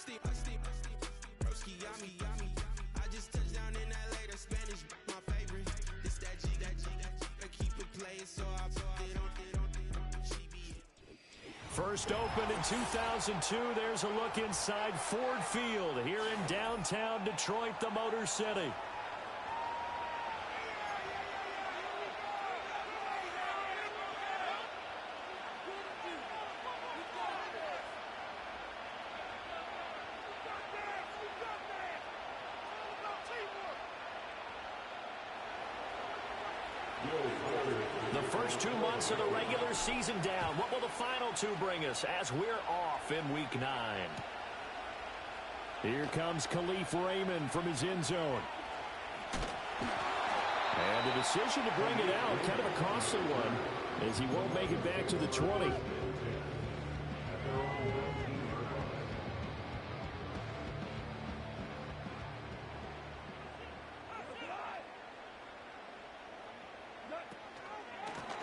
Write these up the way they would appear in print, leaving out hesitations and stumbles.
I just touched down in LA, the Spanish, my favorite. This that G, I keep it playing, so I put it on. First opened in 2002. There's a look inside Ford Field here in downtown Detroit, the Motor City. The first 2 months of the regular season down. What will the final 2 bring us as we're off in Week 9? Here comes Khalif Raymond from his end zone. And the decision to bring it out, kind of a costly one, as he won't make it back to the 20.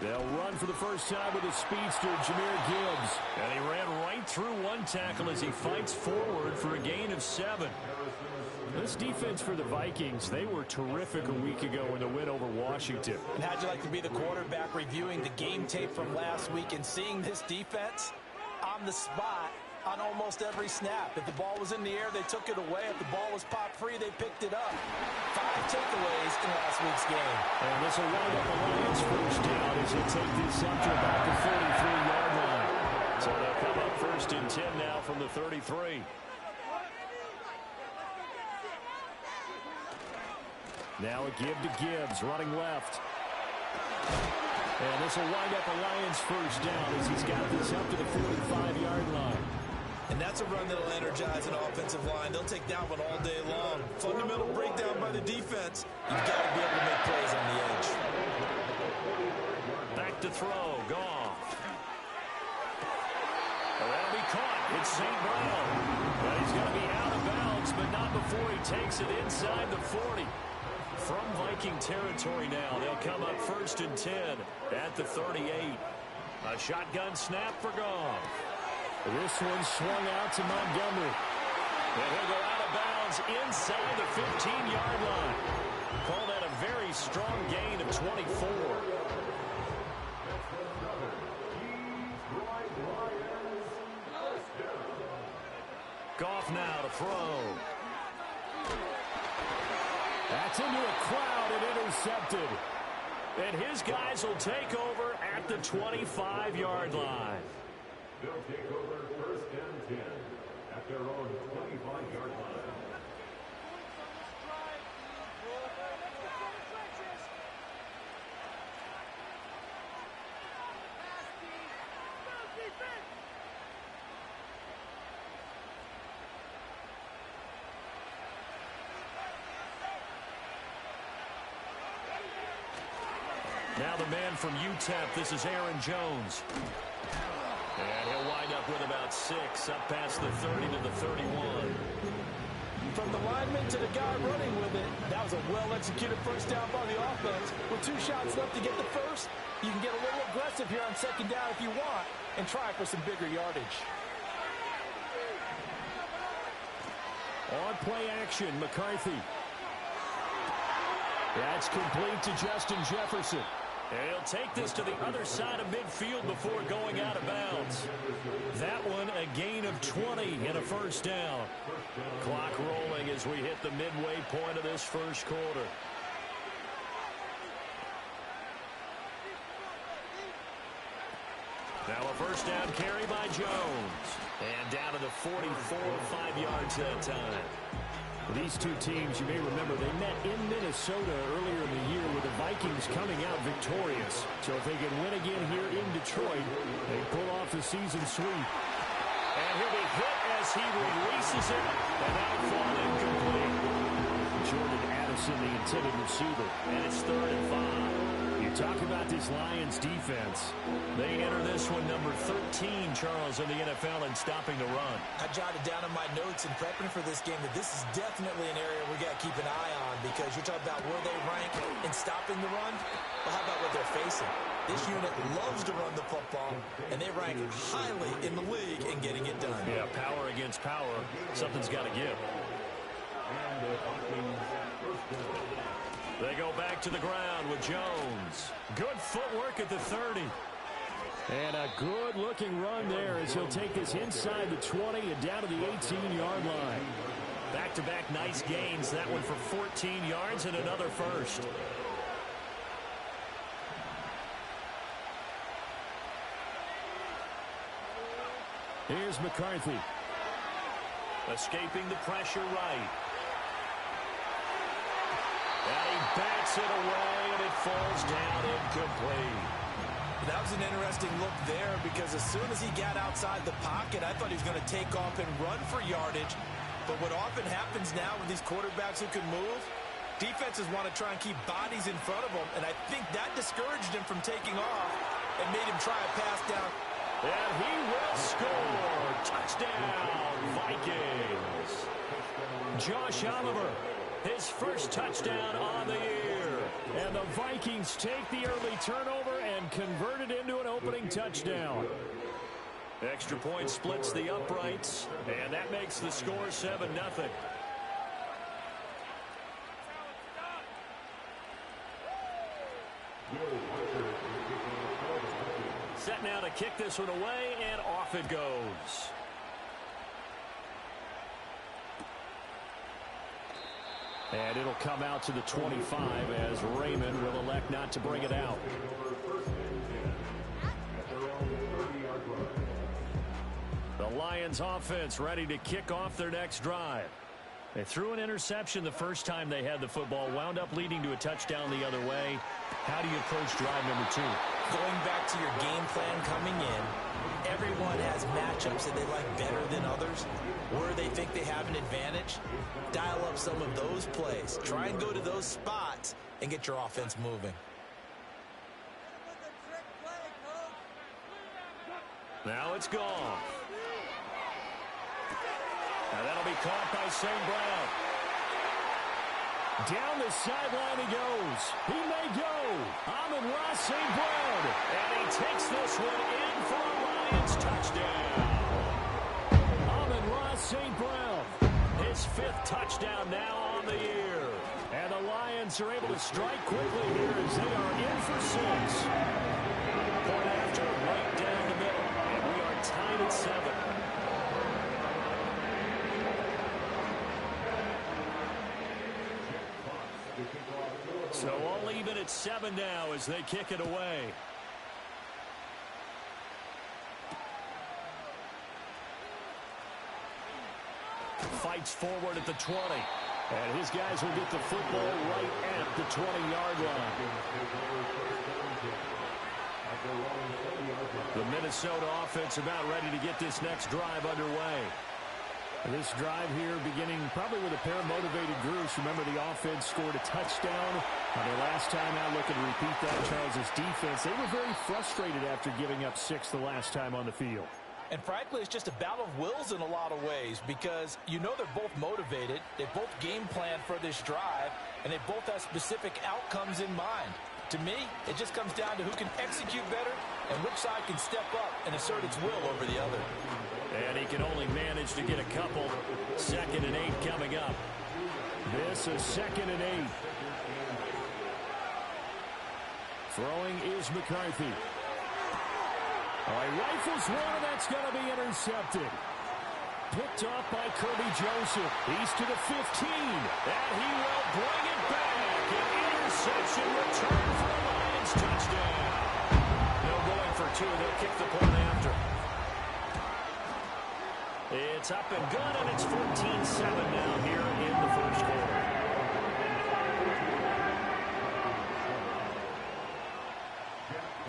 They'll run for the first time with his speedster, Jahmyr Gibbs. And he ran right through one tackle as he fights forward for a gain of 7. This defense for the Vikings, they were terrific a week ago in the win over Washington. And how'd you like to be the quarterback reviewing the game tape from last week and seeing this defense on the spot on almost every snap? If the ball was in the air, they took it away. If the ball was popped free, they picked it up. 5 takeaways in last week's game. And this will wind up the Lions' first down as they take this up to about the 43-yard line. So they'll come up first and 10 now from the 33. Now a give to Gibbs, running left. And this will wind up the Lions' first down as he's got this up to the 45-yard line. And that's a run that'll energize an offensive line. They'll take that one all day long. Fundamental breakdown by the defense. You've got to be able to make plays on the edge. Back to throw. Goff. That'll be caught. It's St. Brown. But he's going to be out of bounds, but not before he takes it inside the 40. From Viking territory now, they'll come up first and 10 at the 38. A shotgun snap for Goff. This one swung out to Montgomery. And he'll go out of bounds inside the 15-yard line. Call that a very strong gain of 24. Goff now to throw. That's into a crowd and intercepted. And his guys will take over at the 25-yard line. They'll take over first and 10 at their own 25-yard line. Now the man from UTEP, this is Aaron Jones. And he'll wind up with about 6, up past the 30 to the 31. From the lineman to the guy running with it, that was a well-executed first down by the offense. With 2 shots left to get the first, you can get a little aggressive here on second down if you want and try for some bigger yardage. On play action, McCarthy. That's complete to Justin Jefferson. And he'll take this to the other side of midfield before going out of bounds. That one a gain of 20 and a first down. Clock rolling as we hit the midway point of this first quarter. Now a first down carry by Jones. And down to the 44, 5 yards that time. These two teams, you may remember, they met in Minnesota earlier in the year with the Vikings coming out victorious. So if they can win again here in Detroit, they pull off the season sweep. And he'll be hit as he releases it, and that'll fall incomplete. Jordan Addison, the intended receiver, and it's 3rd and 5. You talk about this Lions defense. They enter this one number 13, Charles, in the NFL in stopping the run. I jotted down in my notes in prepping for this game that this is definitely an area we got to keep an eye on because you're talking about where they rank in stopping the run. Well, how about what they're facing? This unit loves to run the football, and they rank highly in the league in getting it done. Yeah, power against power. Something's got to give. They go back to the ground with Jones. Good footwork at the 30. And a good-looking run there as he'll take this inside the 20 and down to the 18-yard line. Back-to-back nice gains. That one for 14 yards and another first. Here's McCarthy. Escaping the pressure right. And he bats it away, and it falls down incomplete. That was an interesting look there because as soon as he got outside the pocket, I thought he was going to take off and run for yardage. But what often happens now with these quarterbacks who can move, defenses want to try and keep bodies in front of them, and I think that discouraged him from taking off and made him try a pass down. And he will score. Touchdown, Vikings. Josh Oliver, his first touchdown on the year. And the Vikings take the early turnover and convert it into an opening touchdown. Extra point splits the uprights, and that makes the score 7-0. Set now to kick this one away, and off it goes. And it'll come out to the 25 as Raymond will elect not to bring it out. The Lions offense ready to kick off their next drive. They threw an interception the first time they had the football, wound up leading to a touchdown the other way. How do you approach drive number 2? Going back to your game plan coming in, everyone has matchups that they like better than others, where they think they have an advantage. Dial up some of those plays. Try and go to those spots and get your offense moving. Now it's gone. And that'll be caught by St. Brown. Down the sideline he goes. He may go. Amon-Ra St. Brown. And he takes this one in for a Lions touchdown. Amon-Ra St. Brown. His 5th touchdown now on the year. And the Lions are able to strike quickly here as they are in for 6. Point after, right down the middle. And we are tied at 7. So all even at 7 now as they kick it away. Fights forward at the 20. And his guys will get the football right at the 20-yard line. The Minnesota offense about ready to get this next drive underway. This drive here beginning probably with a pair of motivated groups. Remember, the offense scored a touchdown. Their last time out, looking to repeat that. Charles' defense, they were very frustrated after giving up 6 the last time on the field. And frankly, it's just a battle of wills in a lot of ways because you know they're both motivated. They both game plan for this drive, and they both have specific outcomes in mind. To me, it just comes down to who can execute better and which side can step up and assert its will over the other. And he can only manage to get a couple. 2nd and 8 coming up. This is 2nd and 8. Throwing is McCarthy. All right, rifles one, and that's going to be intercepted. Picked off by Kirby Joseph. He's to the 15. And he will bring it back. An interception return for a Lions touchdown. They're going for 2. They'll kick the point after. It's up and good, and it's 14-7 now here in the first quarter.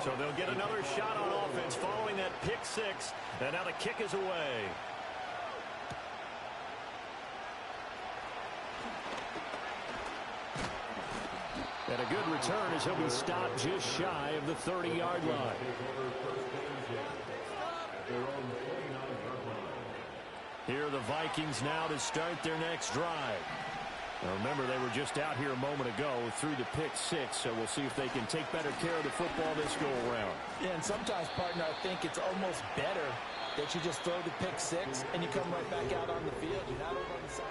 So they'll get another shot on offense following that pick 6, and now the kick is away. And a good return as he'll be stopped just shy of the 30-yard line. Here are the Vikings now to start their next drive. Now remember, they were just out here a moment ago through the pick six, so we'll see if they can take better care of the football this go-around. Yeah, and sometimes, partner, I think it's almost better that you just throw the pick six and you come right back out on the field. You're not over on the side.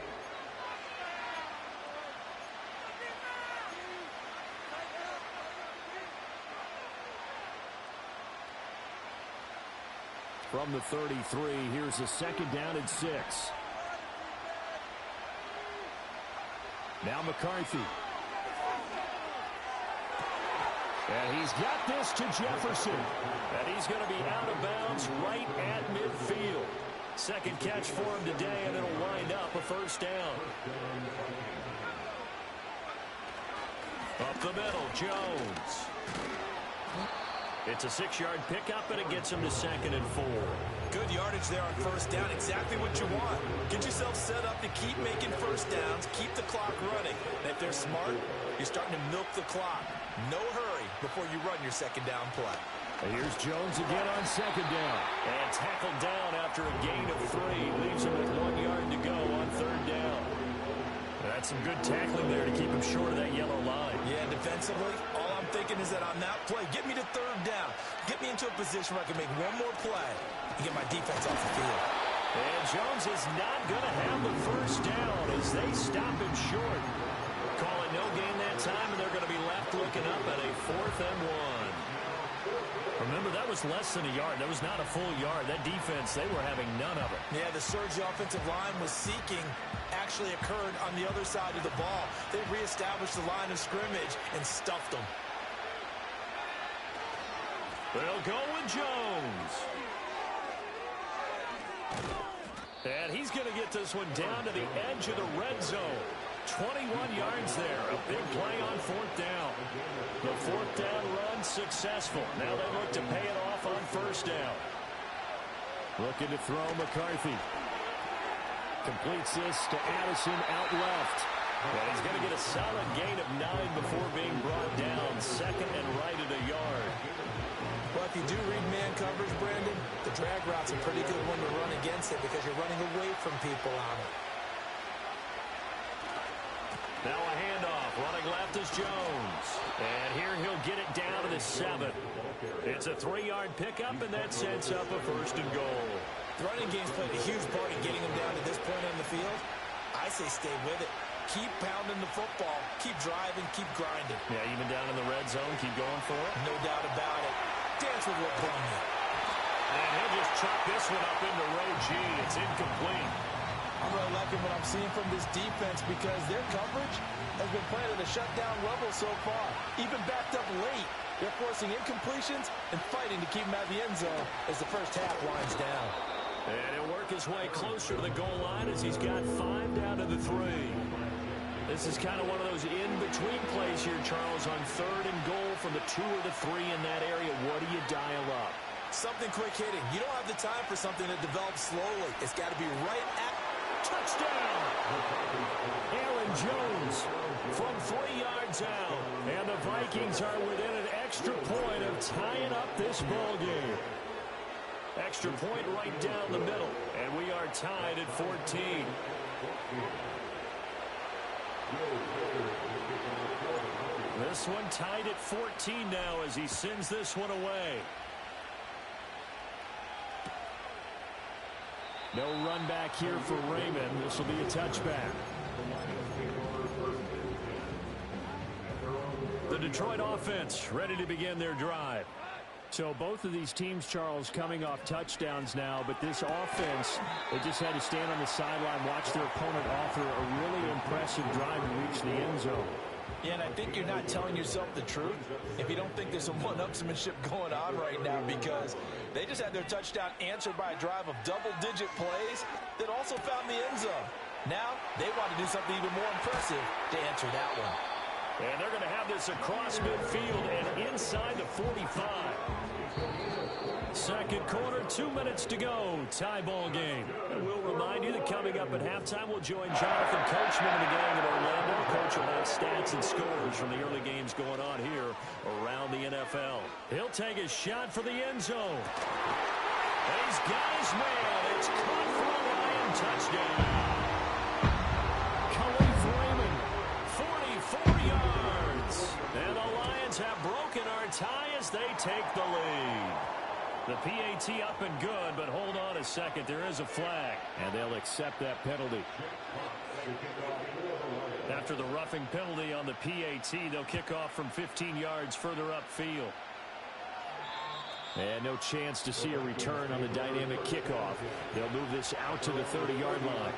From the 33, here's a second down and 6. Now McCarthy. And he's got this to Jefferson. And he's going to be out of bounds right at midfield. Second catch for him today, and it'll wind up a first down. Up the middle, Jones. It's a 6-yard pickup, and it gets him to 2nd and 4. Good yardage there on first down. Exactly what you want. Get yourself set up to keep making first downs, keep the clock running. And if they're smart, you're starting to milk the clock. No hurry before you run your second down play. And here's Jones again on 2nd down. And tackled down after a gain of 3. Leaves him with 1 yard to go on 3rd down. That's some good tackling there to keep him short of that yellow line. Yeah, defensively, all I'm thinking is that on that play, get me to 3rd down. Get me into a position where I can make one more play and get my defense off the field. And Jones is not going to have the first down as they stop him short. Call it no gain that time, and they're going to be left looking up at a 4th and 1. Remember, that was less than a yard. That was not a full yard. That defense, they were having none of it. Yeah, the surge the offensive line was seeking actually occurred on the other side of the ball. They reestablished the line of scrimmage and stuffed them. They'll go with Jones. And he's going to get this one down to the edge of the red zone. 21 yards there. A big play on 4th down. The 4th down run successful. Now they look to pay it off on 1st down. Looking to throw McCarthy. Completes this to Addison out left. And he's going to get a solid gain of 9 before being brought down. 2nd and right at a yard. Well, if you do read man coverage, Brandon, the drag route's a pretty good one to run against it because you're running away from people on it. Now a handoff. Running left is Jones. And here he'll get it down to the 7. It's a 3-yard pickup, and that sets up a 1st and goal. The running game's played a huge part in getting him down to this point on the field. I say stay with it. Keep pounding the football. Keep driving. Keep grinding. Yeah, even down in the red zone, keep going for it. No doubt about it. Dance with what won you. And he'll just chop this one up into row G. It's incomplete. I'm really liking what I'm seeing from this defense because their coverage has been playing at a shutdown level so far. Even backed up late, they're forcing incompletions and fighting to keep them out of the end zone as the first half winds down. And he'll work his way closer to the goal line as he's got 5 down to the 3. This is kind of one of those in-between plays here, Charles, on 3rd and goal from the 2 or the 3 in that area. What do you dial up? Something quick hitting. You don't have the time for something that develops slowly. It's got to be right at touchdown. Aaron Jones from 3 yards out. And the Vikings are within an extra point of tying up this ball game. Extra point right down the middle. And we are tied at 14. This one tied at 14 now as he sends this one away. No run back here for Raymond. This will be a touchback. The Detroit offense ready to begin their drive. So both of these teams, Charles, coming off touchdowns now, but this offense, they just had to stand on the sideline, watch their opponent offer a really impressive drive to reach the end zone. Yeah, and I think you're not telling yourself the truth if you don't think there's some one-upsmanship going on right now because they just had their touchdown answered by a drive of double-digit plays that also found the end zone. Now they want to do something even more impressive to answer that one. And they're going to have this across midfield and inside the 45. Second quarter, 2 minutes to go. Tie ball game. And we'll remind you that coming up at halftime, we'll join Jonathan Coachman and the gang in Orlando. Coach will have stats and scores from the early games going on here around the NFL. He'll take a shot for the end zone. And he's got his man. It's caught for a Lion touchdown. Raymond as they take the lead. The PAT up and good, but hold on a second. There is a flag, and they'll accept that penalty. After the roughing penalty on the PAT, they'll kick off from 15 yards further upfield. And no chance to see a return on the dynamic kickoff. They'll move this out to the 30-yard line.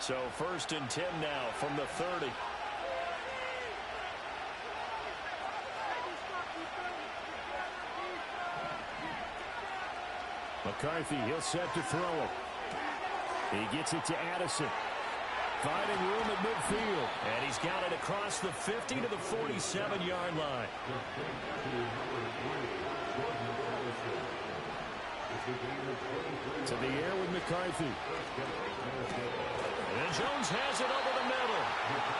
So 1st and 10 now from the 30. McCarthy, he'll set to throw it. He gets it to Addison. Finding room at midfield. And he's got it across the 50 to the 47-yard line. To the air with McCarthy. And Jones has it over the middle.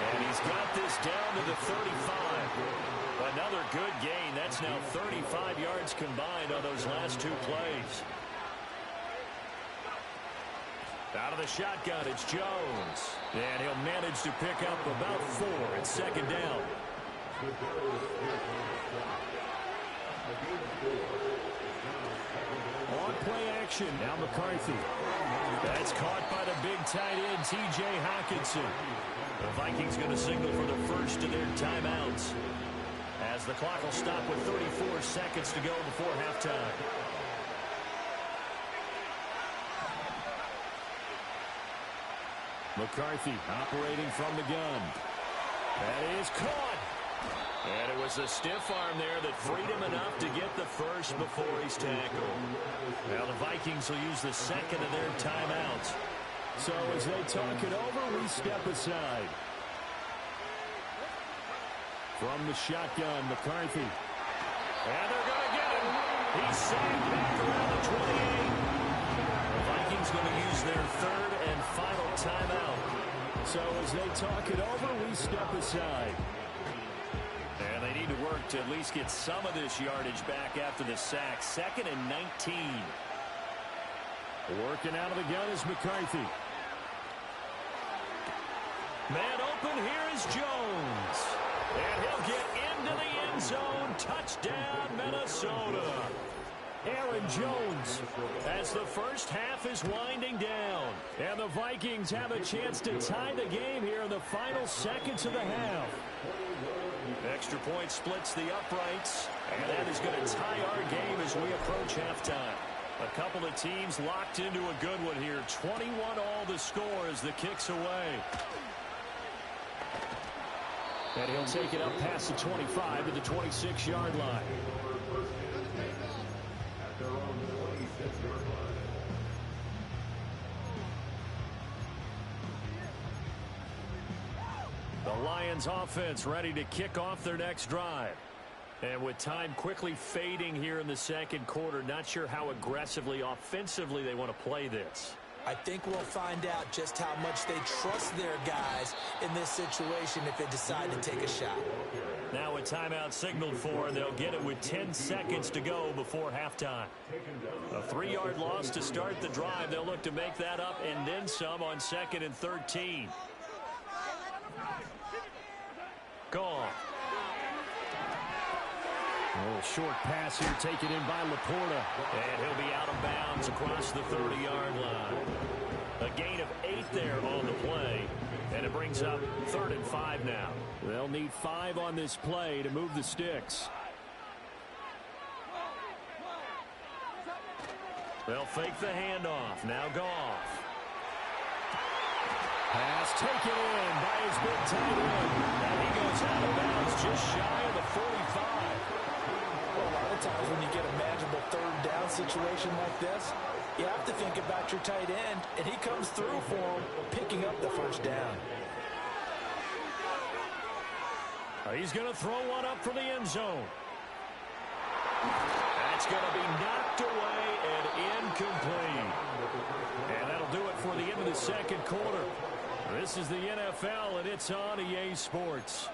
And he's got this down to the 35. Another good gain. That's now 35 yards combined on those last 2 plays. Out of the shotgun, it's Jones. And he'll manage to pick up about 4 at 2nd down. On play action, now McCarthy. That's caught by the big tight end, T.J. Hockenson. The Vikings going to signal for the first of their timeouts, as the clock will stop with 34 seconds to go before halftime. McCarthy operating from the gun. That is caught. And it was a stiff arm there that freed him enough to get the first before he's tackled. Now the Vikings will use the second of their timeouts. So as they talk it over, we step aside. From the shotgun, McCarthy. And they're going to get him. He's sacked back around the 28. The Vikings going to use their 3rd and final timeout. So as they talk it over, we step aside. And they need to work to at least get some of this yardage back after the sack. 2nd and 19. Working out of the gun is McCarthy. Man open, here is Jones. And he'll get into the end zone. Touchdown, Minnesota. Aaron Jones, as the first half is winding down. And the Vikings have a chance to tie the game here in the final seconds of the half. Extra point splits the uprights, and that is going to tie our game as we approach halftime. A couple of teams locked into a good one here. 21 all the score as the kick's away. And he'll take it up past the 25 to the 26-yard line. The Lions offense ready to kick off their next drive. And with time quickly fading here in the second quarter, not sure how aggressively, offensively they want to play this. I think we'll find out just how much they trust their guys in this situation if they decide to take a shot. Now a timeout signaled for, and they'll get it with 10 seconds to go before halftime. A 3-yard loss to start the drive. They'll look to make that up and then some on 2nd and 13. Gone. A little short pass here taken in by Laporta. And he'll be out of bounds across the 30-yard line. A gain of 8 there on the play. And it brings up 3rd and 5 now. They'll need 5 on this play to move the sticks. They'll fake the handoff. Now Goff. Pass taken in by his big tight end. And he goes out of bounds just shy of the 45. Well, a lot of times when you get a manageable 3rd down situation like this, you have to think about your tight end, and he comes through for him, picking up the 1st down. He's going to throw one up for the end zone. That's going to be knocked away and incomplete. And that'll do it for the end of the second quarter. This is the NFL, and it's on EA Sports.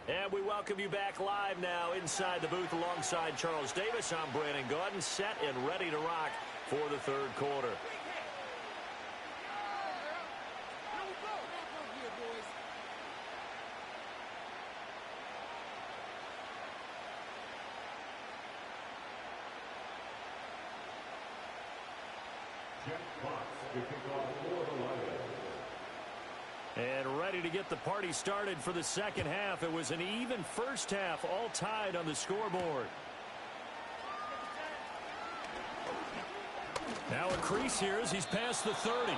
And we welcome you back live now inside the booth alongside Charles Davis. I'm Brandon Gaudin, set and ready to rock for the third quarter. Jack Fox to kick off for the Lions. And ready to get the party started for the second half. It was an even first half, all tied on the scoreboard. Now a crease here as he's past the 30. The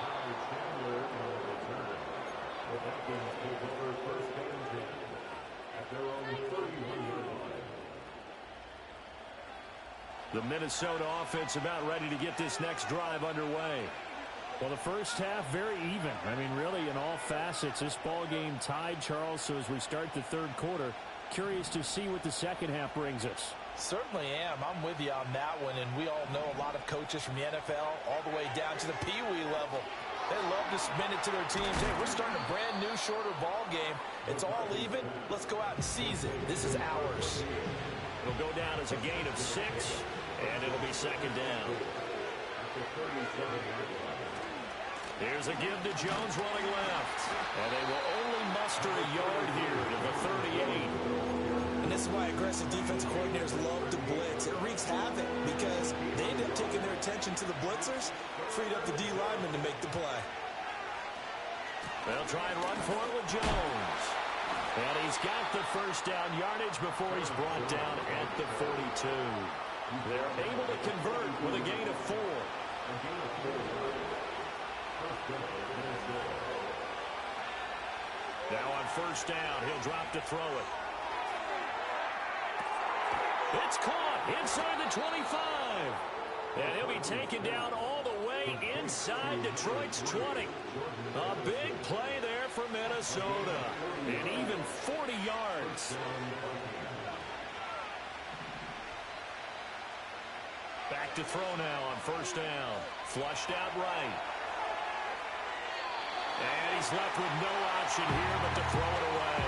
Vikings take over first and 10 at their own 31-yard line. The Minnesota offense about ready to get this next drive underway. Well, the first half, very even. I mean, really, in all facets, this ball game tied, Charles. So as we start the third quarter, curious to see what the second half brings us. Certainly am. I'm with you on that one, and we all know a lot of coaches from the NFL all the way down to the Pee-wee level. They love to spin it to their teams. Hey, we're starting a brand new, shorter ball game. It's all even. Let's go out and seize it. This is ours. It'll go down as a gain of 6, and it'll be second down. Here's a give to Jones running left. And they will only muster a yard here to the 38. And this is why aggressive defensive coordinators love to blitz. It wreaks havoc because they end up taking their attention to the blitzers, freed up the D lineman to make the play. They'll try and run for it with Jones. And he's got the first down yardage before he's brought down at the 42. They're able to convert with a gain of 4. Now on first down, he'll drop to throw it. It's caught inside the 25. And he'll be taken down all the way inside Detroit's 20. A big play there for Minnesota. And even 40 yards. Back to throw now on first down. Flushed out right. And he's left with no option here but to throw it away.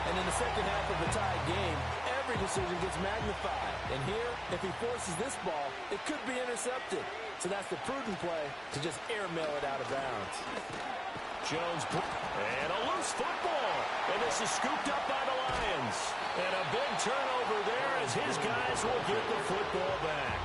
And in the second half of the tied game, every decision gets magnified. And here, if he forces this ball, it could be intercepted. So that's the prudent play to just airmail it out of bounds. Jones, and a loose football. And this is scooped up by the Lions. And a big turnover there as his guys will get the football back.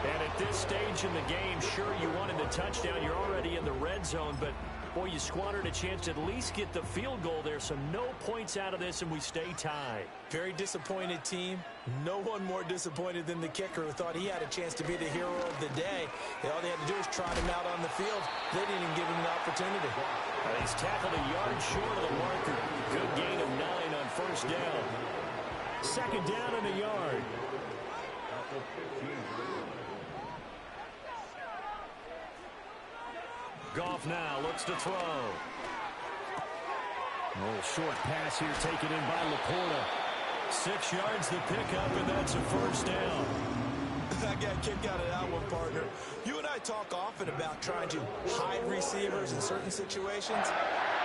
And at this stage in the game, sure, you wanted the touchdown. You're already in the red zone, but boy, you squandered a chance to at least get the field goal there. So no points out of this, and we stay tied. Very disappointed team. No one more disappointed than the kicker who thought he had a chance to be the hero of the day. All they had to do was trot him out on the field. They didn't even give him the opportunity. He's tackled a yard short of the marker. Good gain of 9 on first down. Second down and a yard. Goff now looks to throw. A little short pass here taken in by Laporta. 6 yards the pickup, and that's a first down. I got a kick out of that one, partner. You and I talk often about trying to hide receivers in certain situations,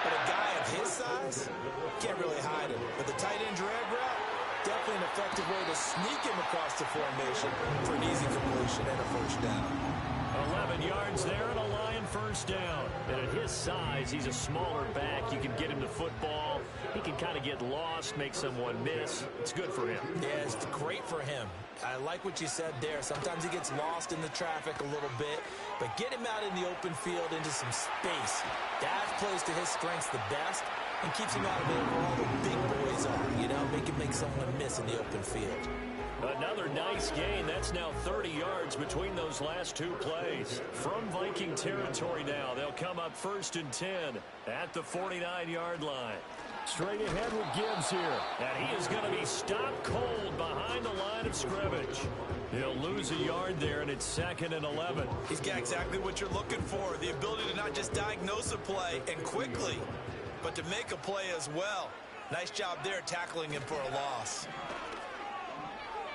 but a guy of his size can't really hide him. But the tight end drag route, definitely an effective way to sneak him across the formation for an easy completion and a first down. 11 yards there and a Lion first down. And at his size, he's a smaller back. You can get him the football. He can kind of get lost, make someone miss. It's good for him. Yeah, it's great for him. I like what you said there. Sometimes he gets lost in the traffic a little bit, but get him out in the open field into some space. That plays to his strengths the best and keeps him out of it where all the big boys are, you know, make someone miss in the open field. Another nice gain. That's now 30 yards between those last 2 plays. From Viking territory now, they'll come up first and 10 at the 49-yard line. Straight ahead with Gibbs here. And he is going to be stopped cold behind the line of scrimmage. He'll lose a yard there, and it's second and 11. He's got exactly what you're looking for, the ability to not just diagnose a play and quickly, but to make a play as well. Nice job there tackling him for a loss.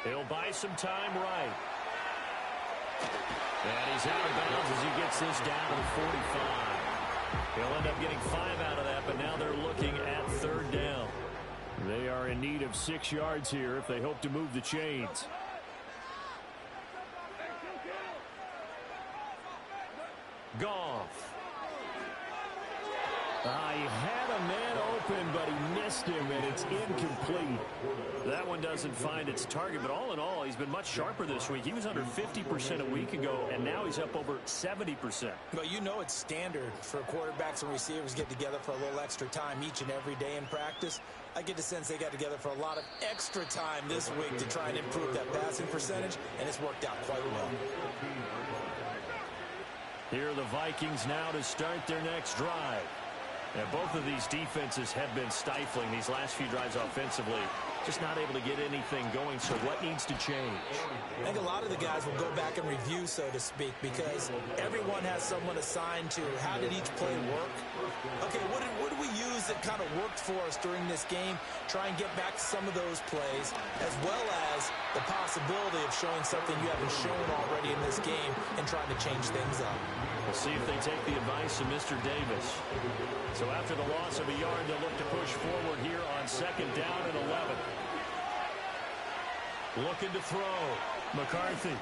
He'll buy some time right. And he's out of bounds as he gets this down to the 45. He'll end up getting 5 out of that, but now they're looking at third down. They are in need of 6 yards here if they hope to move the chains. Goff. He had a man open, but he missed him, and it's incomplete. That one doesn't find its target, but all in all, he's been much sharper this week. He was under 50% a week ago, and now he's up over 70%. Well, you know it's standard for quarterbacks and receivers to get together for a little extra time each and every day in practice. I get the sense they got together for a lot of extra time this week to try and improve that passing percentage, and it's worked out quite well. Here are the Vikings now to start their next drive. And both of these defenses have been stifling these last few drives offensively. Just not able to get anything going, so what needs to change? I think a lot of the guys will go back and review, so to speak, because everyone has someone assigned to how did each play work. Okay, what did we use that kind of worked for us during this game? Try and get back to some of those plays, as well as the possibility of showing something you haven't shown already in this game and trying to change things up. We'll see if they take the advice of Mr. Davis. So after the loss of a yard, they'll look to push forward here on 2nd down and 11. Looking to throw. McCarthy.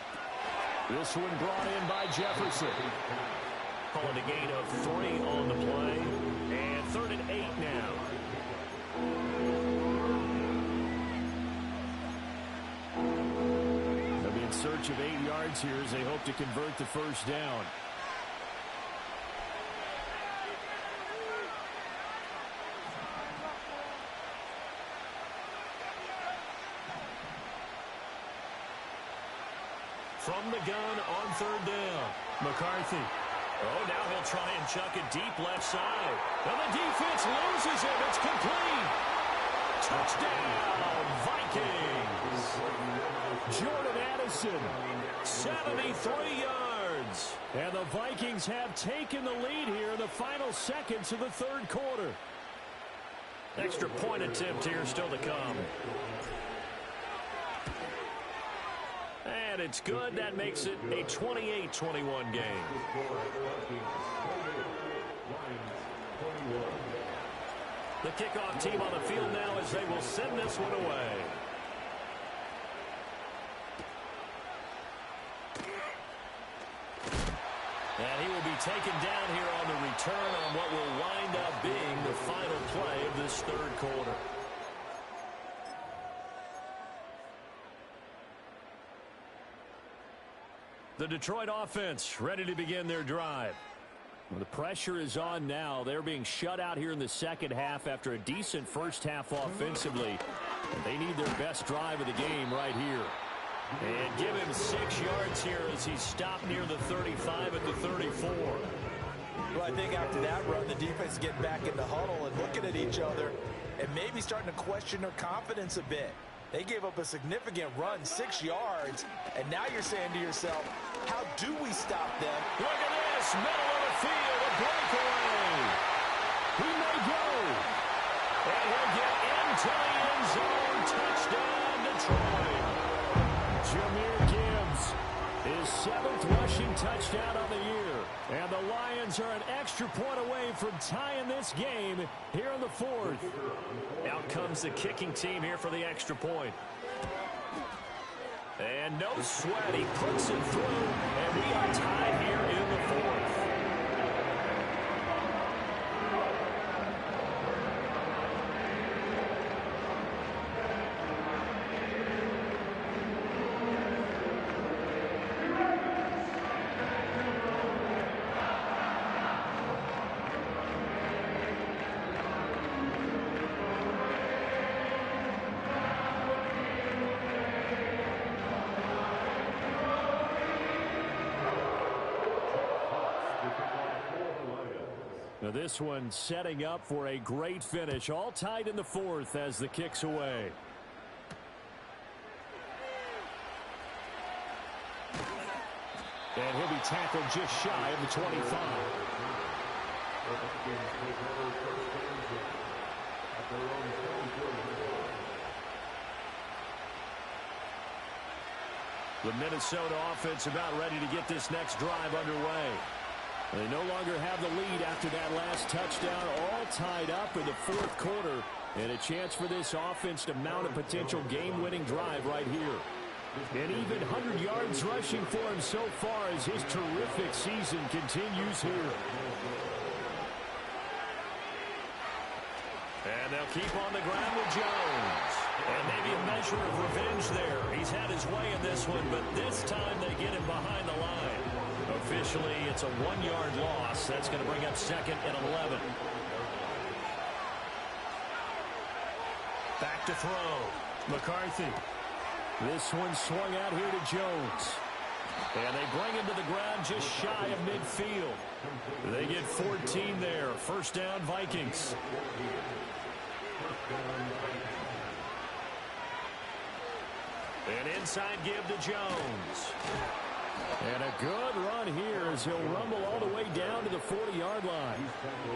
This one brought in by Jefferson. Calling a gain of 3 on the play. And 3rd and 8 now. They'll be in search of 8 yards here as they hope to convert the first down. From the gun on 3rd down. McCarthy. Oh, now he'll try and chuck it deep left side. And the defense loses it. It's complete. Touchdown, Vikings. Jordan Addison, 73 yards. And the Vikings have taken the lead here in the final seconds of the 3rd quarter. Extra point attempt here still to come. And it's good. That makes it a 28-21 game. The kickoff team on the field now as they will send this one away. And he will be taken down here on the return on what will wind up being the final play of this 3rd quarter. The Detroit offense ready to begin their drive. Well, the pressure is on now. They're being shut out here in the second half after a decent first half offensively. They need their best drive of the game right here. And give him 6 yards here as he's stopped near the 35 at the 34. Well, I think after that run, the defense is getting back in the huddle and looking at each other and maybe starting to question their confidence a bit. They gave up a significant run, 6 yards, and now you're saying to yourself, how do we stop them? Look at this, middle of the field, a breakaway. He may go. And he'll get into the end zone. Touchdown, Detroit. Jahmyr Gibbs, his 7th rushing touchdown of the year. And the Lions are an extra point away from tying this game here in the 4th. Out comes the kicking team here for the extra point. And no sweat, he puts it through, and we are tied here in the 4th. Now this one setting up for a great finish. All tied in the 4th as the kick's away. And he'll be tackled just shy of the 25. The Minnesota offense about ready to get this next drive underway. They no longer have the lead after that last touchdown, all tied up in the 4th quarter. And a chance for this offense to mount a potential game-winning drive right here. And even 100 yards rushing for him so far as his terrific season continues here. And they'll keep on the ground with Jones. And maybe a measure of revenge there. He's had his way in this one, but this time they get him behind the line. Officially, it's a 1-yard loss. That's going to bring up 2nd and 11. Back to throw. McCarthy. This one swung out here to Jones. And they bring him to the ground just shy of midfield. They get 14 there. First down, Vikings. An inside give to Jones. And a good run here as he'll rumble all the way down to the 40-yard line.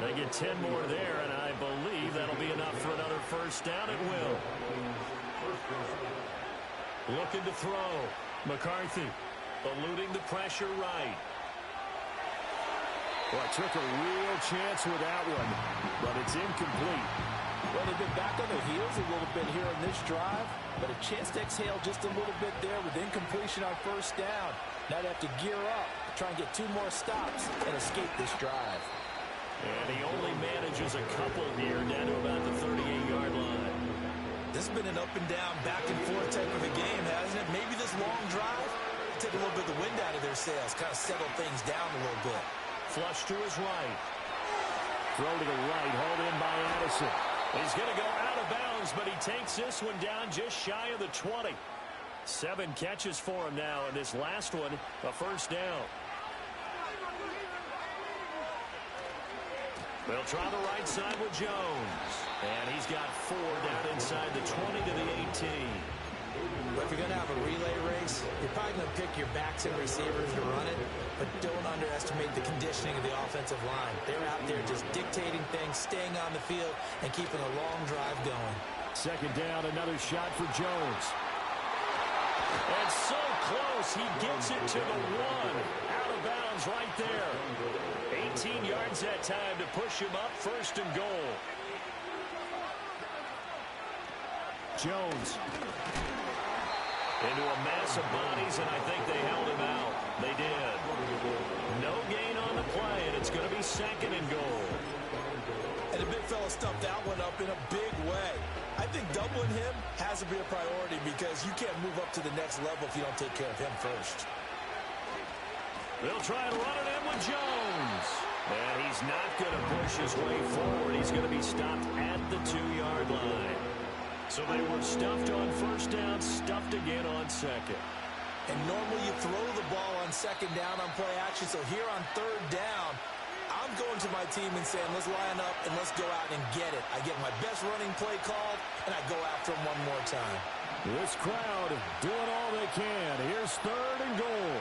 They get 10 more there, and I believe that'll be enough for another first down. It will. Looking to throw. McCarthy eluding the pressure right. Well, took a real chance with that one, but it's incomplete. Well, they've been back on their heels a little bit here in this drive, but a chance to exhale just a little bit there with incompletion on first down. Now they have to gear up, try and get 2 more stops, and escape this drive. And he only manages a couple here down to about the 38-yard line. This has been an up-and-down, back-and-forth type of a game, hasn't it? Maybe this long drive take a little bit of the wind out of their sails, kind of settle things down a little bit. Flush to his right. Throw to the right, hauled in by Addison. He's going to go out of bounds, but he takes this one down just shy of the 20. 7 catches for him now, and this last one, a first down. They'll try the right side with Jones. And he's got 4 down inside the 20 to the 18. Well, if you're going to have a relay race, you're probably going to pick your backs and receivers to run it, but don't underestimate the conditioning of the offensive line. They're out there just dictating things, staying on the field, and keeping a long drive going. Second down, another shot for Jones. And so close, he gets it to the 1. Out of bounds right there. 18 yards that time to push him up, 1st and goal. Jones. Into a mass of bodies, and I think they held him out. They did. No gain on the play, and it's going to be 2nd and goal. And the big fella stuffed that one up in a big way. I think doubling him has to be a priority because you can't move up to the next level if you don't take care of him first. They'll try and run it in with Jones. And he's not going to push his way forward. He's going to be stopped at the 2-yard line. So they were stuffed on first down, stuffed again on 2nd. And normally you throw the ball on 2nd down on play action. So here on 3rd down, I'm going to my team and saying, let's line up and let's go out and get it. I get my best running play called, and I go after him one more time. This crowd doing all they can. Here's 3rd and goal.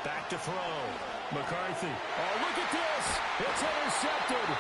Back to throw. McCarthy. Oh, look at this. It's intercepted.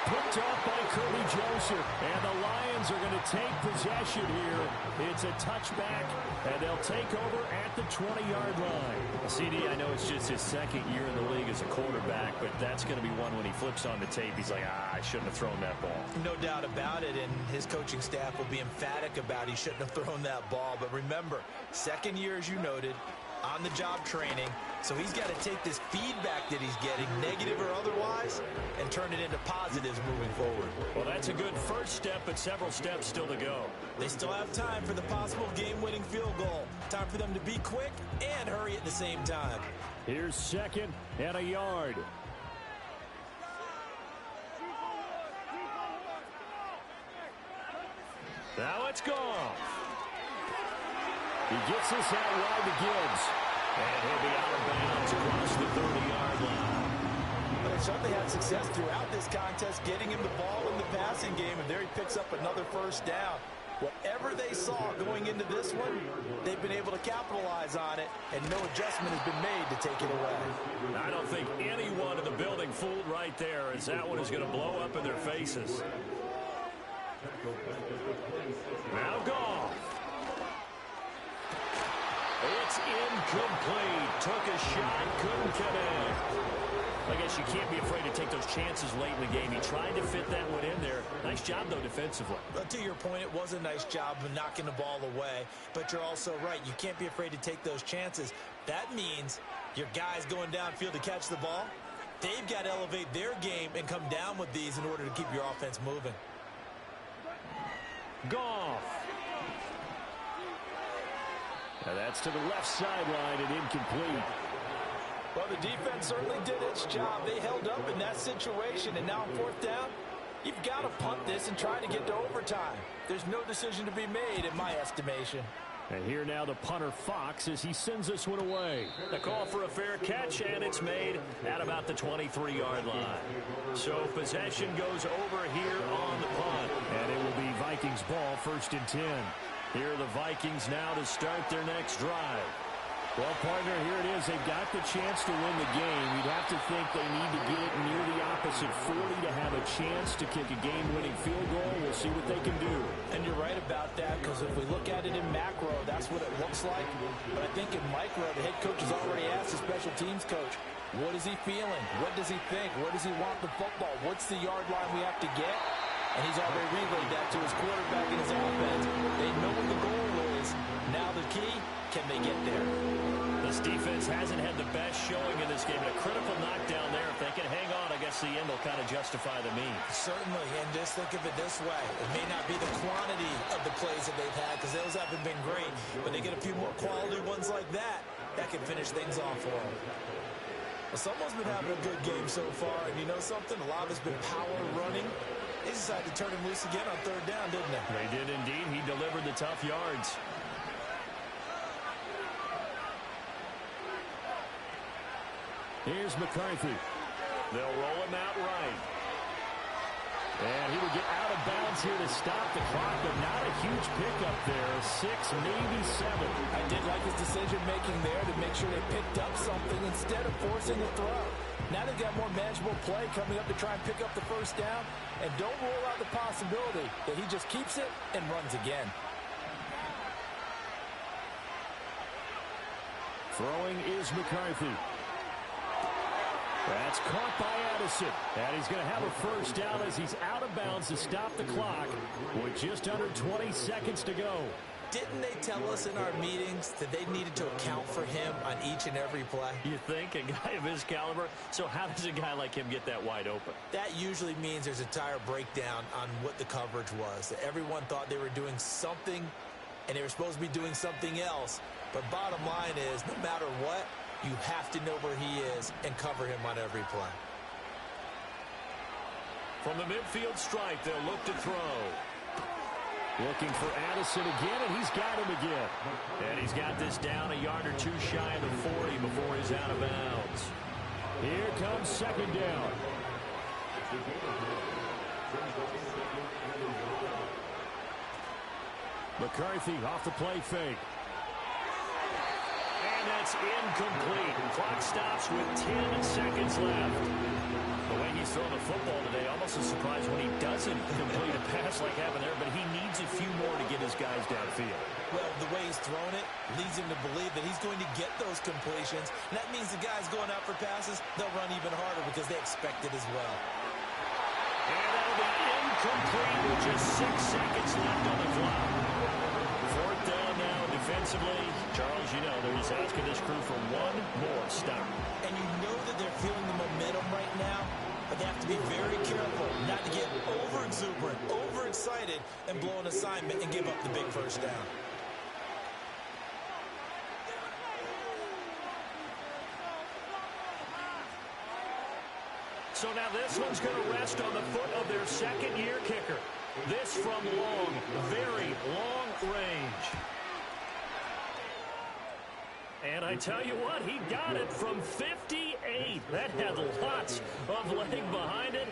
Picked off by Kirby Joseph. And the Lions are going to take possession here. It's a touchback, and they'll take over at the 20-yard line. CD, I know it's just his 2nd year in the league as a quarterback, but that's going to be one when he flips on the tape. He's like, I shouldn't have thrown that ball. No doubt about it, and his coaching staff will be emphatic about he shouldn't have thrown that ball. But remember, 2nd year, as you noted, on-the-job training, so he's got to take this feedback that he's getting, negative or otherwise, and turn it into positives moving forward. Well, that's a good first step, but several steps still to go. They still have time for the possible game-winning field goal. Time for them to be quick and hurry at the same time. Here's 2nd and a yard. Now it's gone. He gets this out wide to Gibbs. And he'll be out of bounds across the 30-yard line. But they certainly had success throughout this contest, getting him the ball in the passing game, and there he picks up another first down. Whatever they saw going into this one, they've been able to capitalize on it, and no adjustment has been made to take it away. I don't think anyone in the building fooled right there, as that one is going to blow up in their faces. Now Goff. It's incomplete. Took a shot, couldn't connect. I guess you can't be afraid to take those chances late in the game. He tried to fit that one in there. Nice job, though, defensively. But to your point, it was a nice job of knocking the ball away. But you're also right. You can't be afraid to take those chances. That means your guys going downfield to catch the ball, they've got to elevate their game and come down with these in order to keep your offense moving. Goff. Now that's to the left sideline and incomplete. Well, the defense certainly did its job. They held up in that situation, and now on fourth down, you've got to punt this and try to get to overtime. There's no decision to be made in my estimation. And here now the punter Fox as he sends this one away. The call for a fair catch, and it's made at about the 23-yard line. So possession goes over here on the punt. And it will be Vikings ball, 1st and 10. Here are the Vikings now to start their next drive. Well, partner, here it is. They've got the chance to win the game. You'd have to think they need to get it near the opposite 40 to have a chance to kick a game-winning field goal. We'll see what they can do. And you're right about that, because if we look at it in macro, that's what it looks like. But I think in micro, the head coach has already asked the special teams coach, what is he feeling? What does he think? Where does he want the football? What's the yard line we have to get? And he's already relayed that to his quarterback and his offense. They know what the goal is. Now the key, can they get there? This defense hasn't had the best showing in this game. A critical knockdown there. If they can hang on, I guess the end will kind of justify the means. Certainly, and just think of it this way. It may not be the quantity of the plays that they've had, because those haven't been great, but they get a few more quality ones like that, that can finish things off for them. Well, someone's been having a good game so far, and you know something? A lot of it's been power running. They decided to turn him loose again on 3rd down, didn't they? They did indeed. He delivered the tough yards. Here's McCarthy. They'll roll him out right. And he will get out of bounds here to stop the clock, but not a huge pickup there. 6, maybe 7. I did like his decision-making there to make sure they picked up something instead of forcing a throw. Now they've got more manageable play coming up to try and pick up the 1st down. And don't rule out the possibility that he just keeps it and runs again. Throwing is McCarthy. That's caught by Addison. And he's going to have a 1st down as he's out of bounds to stop the clock with just under 20 seconds to go. Didn't they tell us in our meetings that they needed to account for him on each and every play? You think? A guy of his caliber? So how does a guy like him get that wide open? That usually means there's a tire breakdown on what the coverage was. That everyone thought they were doing something, and they were supposed to be doing something else. But bottom line is, no matter what, you have to know where he is and cover him on every play. From the midfield stripe, they'll look to throw. Looking for Addison again, and he's got him again. And he's got this down a yard or two shy of the 40 before he's out of bounds. Here comes 2nd down. McCarthy off the play fake. And that's incomplete. Clock stops with 10 seconds left. The way he's throwing the football today, almost a surprise when he doesn't complete a pass like happened there, but he needs a few more to get his guys downfield. Well, the way he's thrown it leads him to believe that he's going to get those completions. And that means the guys going out for passes, they'll run even harder because they expect it as well. And that'll be incomplete with just 6 seconds left on the clock. 4th down now defensively. Charles, you know, they're just asking this crew for one more stop. And you know that they're feeling the momentum right now, but they have to be very careful not to get over-exuberant, over-excited, and blow an assignment and give up the big 1st down. So now this one's going to rest on the foot of their 2nd-year kicker. This from long, very long range. And I tell you what, he got it from 58. That had lots of leg behind it.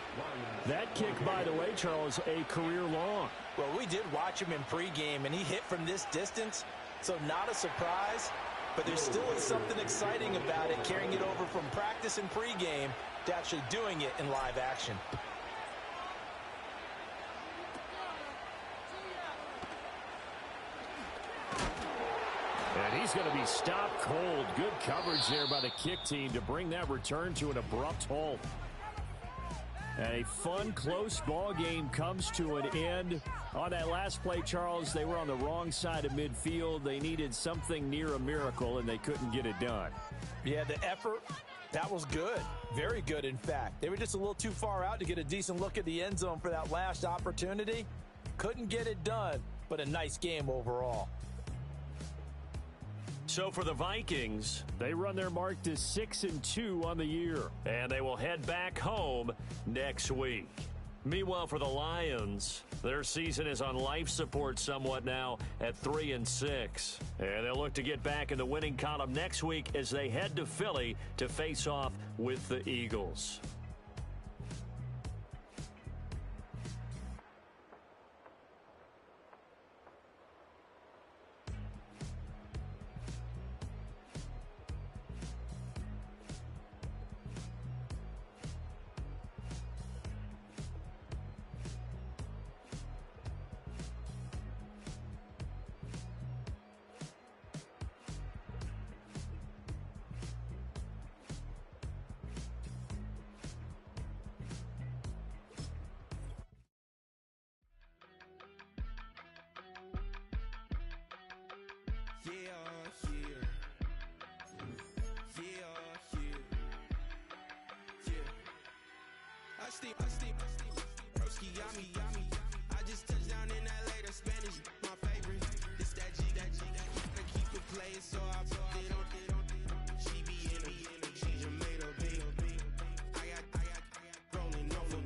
That kick, by the way, Charles, a career long. Well, we did watch him in pregame, and he hit from this distance, so not a surprise. But there still is something exciting about it, carrying it over from practice and pregame to actually doing it in live action. And He's going to be stopped cold. Good coverage there by the kick team to bring that return to an abrupt halt. And a fun, close ball game comes to an end. On that last play, Charles, they were on the wrong side of midfield. They needed something near a miracle, and they couldn't get it done. Yeah, the effort, that was good. Very good, in fact. They were just a little too far out to get a decent look at the end zone for that last opportunity. Couldn't get it done, but a nice game overall. So for the Vikings, they run their mark to 6-2 on the year, and they will head back home next week. Meanwhile, for the Lions, their season is on life support somewhat now at 3-6. And they'll look to get back in the winning column next week as they head to Philly to face off with the Eagles. Broski got me. I just touched down in LA, the Spanish, my favorite. This that G. I keep it playing, so I put it on. She be in the she just made a beat. I got rolling over.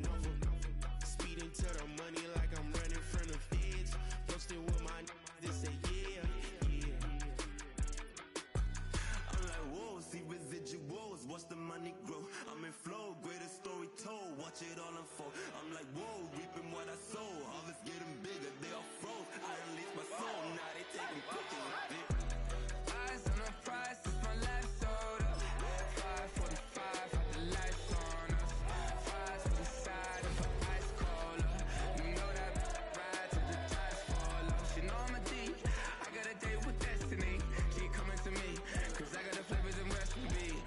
Speeding to the money like I'm running from the feds. Posting with my they say yeah. I'm like, whoa, see residuals, watch the money grow. I'm in flow, greatest story told, watch it all unfold. I'm like, whoa, reaping what I sow. Harvest getting bigger, they all froze. I unleashed my soul, now they taking pictures of it. Eyes on the prize, it's my life sold up. 5:45, got the lights on us. Fries for the side of an ice cola. You know that ride till the tires fall off. She know I'm a D, I got a date with destiny. She coming to me, cause I got the flavors and recipes.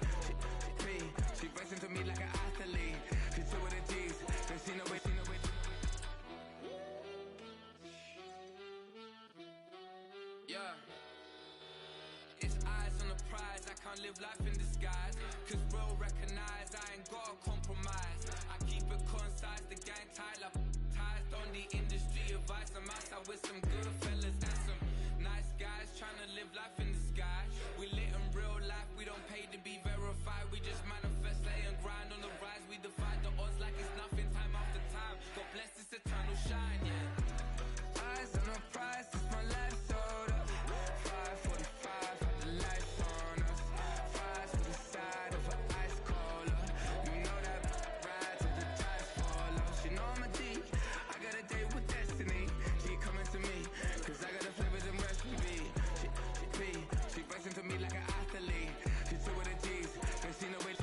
She racing to me like an athlete. She took with the G's, then she know it. Yeah. It's eyes on the prize, I can't live life in disguise. Cause real recognize I ain't gotta compromise. I keep it concise, the gang tight like ties. On the industry advice, I'm outside with some good fellas and some nice guys trying to live life in the sky. We lit in real life, we don't pay to be verified. We just manifest, lay and grind on the rise. We defy the odds like it's nothing, time after time. God bless this eternal shine, yeah. Eyes on the prize, it's my life sold up. 5:45, got the lights on us. Fries for the side of an ice cola. You know that ride till the tires fall off. She know I'm a D, I got a date with destiny. She coming to me, cause I got the flavors and recipes. She racing to me like an athlete. She took with the G's, then she know it.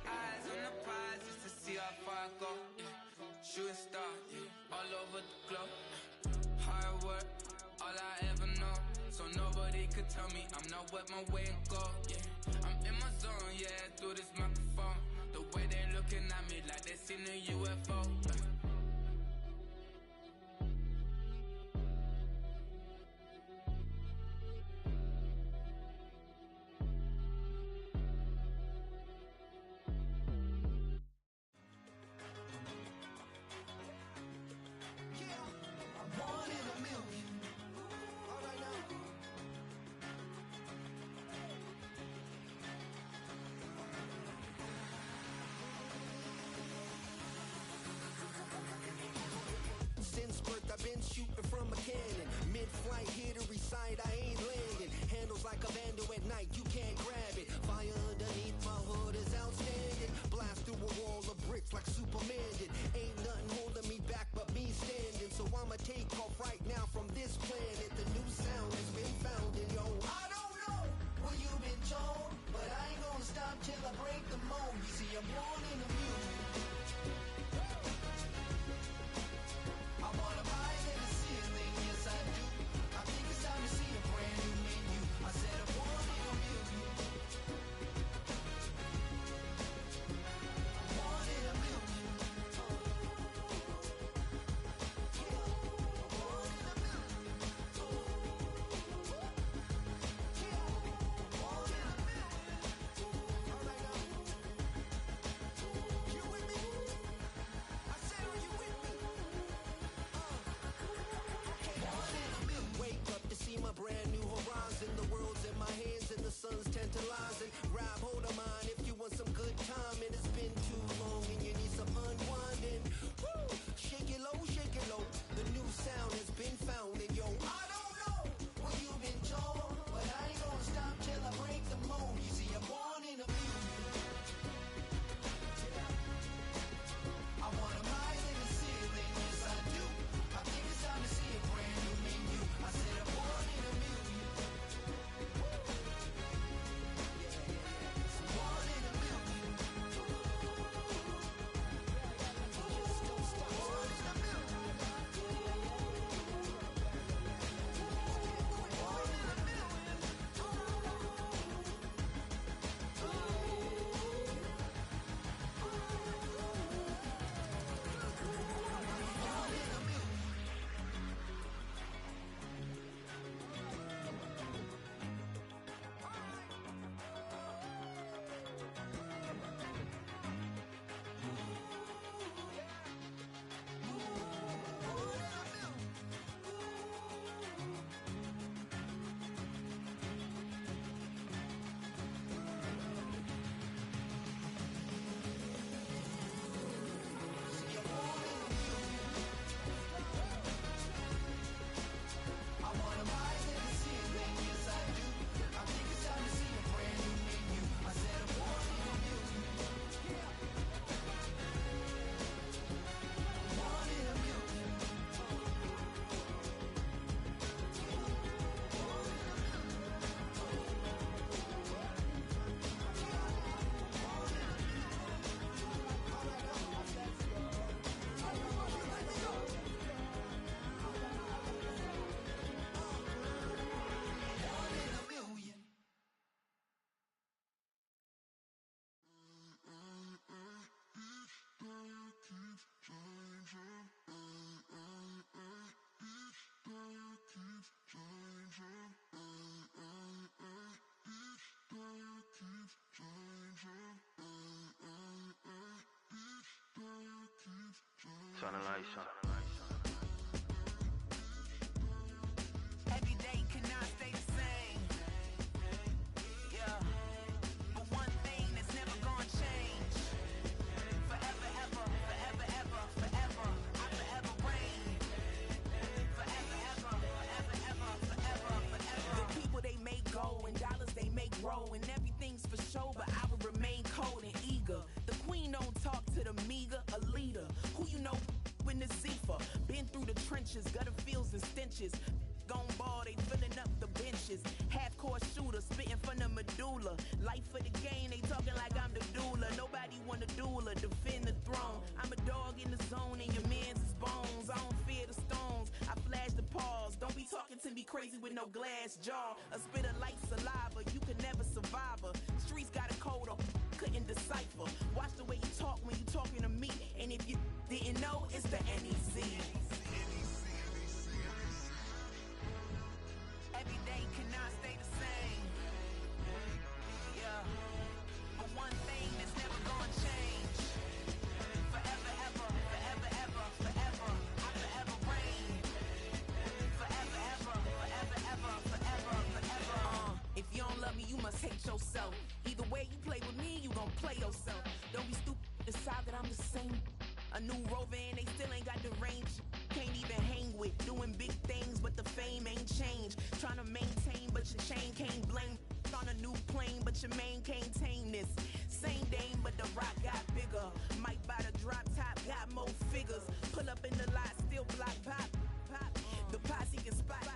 Eyes on the prize just to see how far I go. Yeah. Shooting star, yeah. All over the globe. Hard work, all I ever know. So nobody could tell me I'm not what my way and go. Yeah, I'm in my zone, yeah, through this microphone. The way they looking at me like they seen a UFO. Since birth, I've been shooting from a cannon. Mid-flight, here to recite, I ain't landing. Handles like a vandal at night, you can't grab it. Fire underneath my hood is outstanding. Blast through a wall of bricks like Superman did. Ain't nothing holding me back but me standing. So I'ma take off right now from this planet. The new sound has been found in yo. I don't know what you've been told, but I ain't gonna stop till I break the mold. You see, I'm born in the music. I wanna rise in the ceiling, yes I do. I think it's time to see a brand new menu. I Turn the lights on. Every day cannot stay the same. Yeah. But one thing that's never gonna change. Forever, ever, forever, ever, forever. I forever reign. Forever, ever, forever, ever, forever, forever. The people they make go and dollars they make grow and everything's for show, but I will remain cold and eager. The queen don't talk to the meager, a leader. Who you know in the Zephyr? Been through the trenches, gutter fields and stenches. Gone ball, they filling up the benches. Half-court shooter, spitting from the medulla. Life for the game, they talking like I'm the doula. Nobody want a doula, defend the throne. I'm a dog in the zone and your man's is bones. I don't fear the stones, I flash the paws. Don't be talking to me crazy with no glass jaw. A spit of light saliva, you can never survive her. Streets got a code, couldn't decipher. Watch the way you talk when you talking to me. And if you didn't know, it's the NEC. Every day cannot stay the same. Yeah. But one thing that's never gonna change. Forever, ever, forever, ever, forever. I forever reign. Forever, ever, forever, ever, forever, forever. If you don't love me, you must hate yourself. Either way you play with me, you gon' play yourself. Don't be stupid, decide that I'm the same. A new rover and they still ain't got the range. Can't even hang with, doing big things, but the fame ain't changed. Trying to maintain, but your chain can't blame. On a new plane, but your main can't tame this. Same dame, but the rock got bigger. Might buy the drop top, got more figures. Pull up in the lot, still block pop. The posse can spot.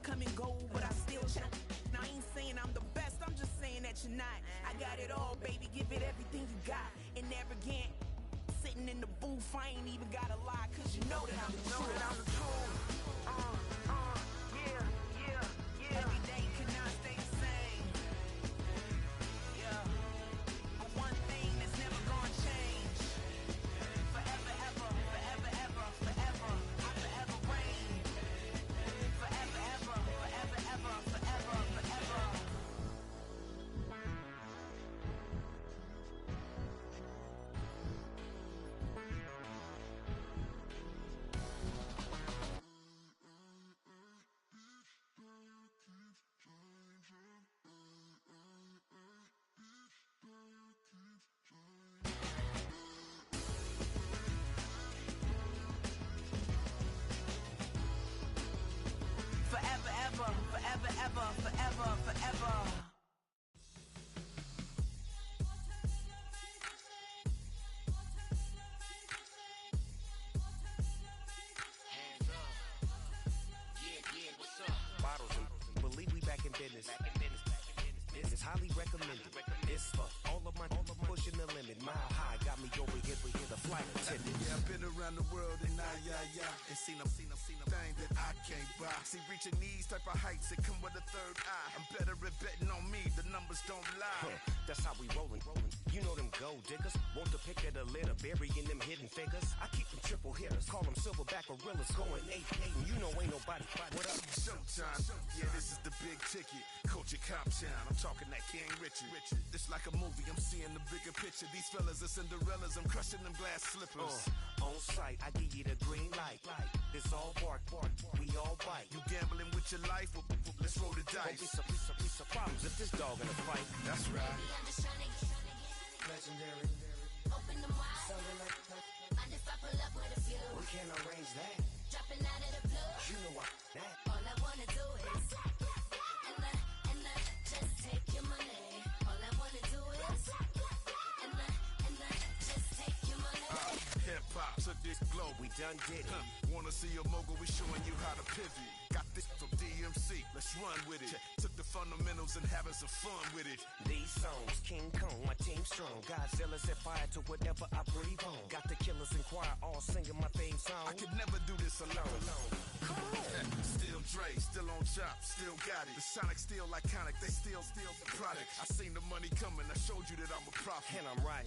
Come and go, but I still check. Now I ain't saying I'm the best, I'm just saying that you're not. I got it all, baby, give it everything you got. And arrogant. Sitting in the booth, I ain't even gotta lie, cause you know that I'm the truth. Yeah. Every day cannot stay the same. Yeah. But one thing that's never gonna change. Forever, ever, forever, ever, forever. I forever reign. Forever, ever, forever, ever, forever, forever. Forever, ever, forever, ever, forever, forever. Hands up. Yeah, what's up? Bottles and believe we back in business. This is highly recommended. It's for all of my pushing the limit. Mile high got me over here with the flight attendant. Yeah, I've been around the world and and seen them thing that I can't buy. See, reaching these type of heights, it come with a third eye. I'm better at betting on me, the numbers don't lie. That's how we rollin'. You know them gold diggers, want to pick at a litter, burying them hidden figures. I keep them triple hitters, call them silverback gorillas, going 8-8, and you know ain't nobody. What up? Showtime, yeah, this is the big ticket. Culture Cop Town, I'm talking that King Richard. This like a movie, I'm seeing the bigger picture. These fellas are Cinderellas, I'm crushing them glass slippers. On sight, I give you the green light. It's all bark, we all bite. You gambling with your life? Well, let's roll the dice. Don't be some problems if this dog in a fight. That's right. I'm just trying to get Legendary. open them wide. Sounding like Mind if I pull up with a few? we can't arrange that. Dropping out of the blue. You know what that. All I wanna do is and just take your money. All I wanna do is and just take your money. Hip hop took this globe. We done did it. Wanna see a mogul? We showing you how to pivot. Got this from DMC. Let's run with it. Took the fundamentals and having some fun with it. These songs, King Kong, my team strong. Godzilla set fire to whatever I breathe on. Got the killers in choir all singing my theme song. I could never do this alone. Come on. Still Dre, still on top, still got it. The Sonic still iconic, they still the product. I seen the money coming, I showed you that I'm a prophet. And I'm riding